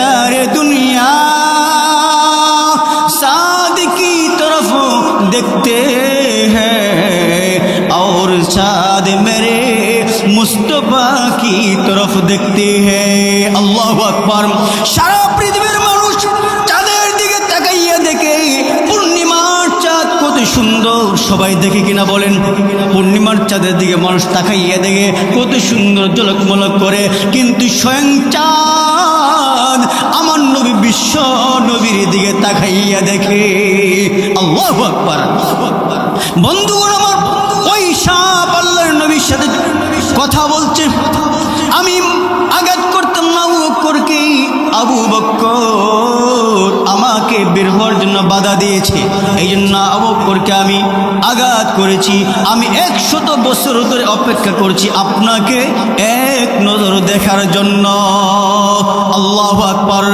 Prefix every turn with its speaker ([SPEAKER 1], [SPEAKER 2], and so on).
[SPEAKER 1] सारे दुनिया साद की तरफ देखते हैं और साद मेरे मुस्तफा की तरफ देखते हैं। अल्लाहु আকবার। সারা পৃথিবীর মানুষ চাঁদের দিকে তাকাইয়া দেখে পূর্ণিমার চাঁদ কত সুন্দর। সবাই দেখে কিনা বলেন? পূর্ণিমার চাঁদের দিকে মানুষ তাকাইয়া দেখে কত সুন্দর ঝলকমলক করে, কিন্তু স্বয়ং চাঁদ আমার নবী বিশ্ব নবীর দিকে তাকাইয়া দেখে। আল্লাহু আকবার। বন্ধুগণ আমার, ওই সাপ আল্লাহর নবীর সাথে কথা বলছে। আমি আঘাত করতাম না আবু বকরকে। আবু বকর আমাকে বের হওয়ার জন্য বাধা দিয়েছে, এই জন্য আবু বকরকে আমি আঘাত করেছি। আমি 100 বছর ধরে অপেক্ষা করছি আপনাকে এক নজর দেখার জন্য। আল্লাহু আকবার।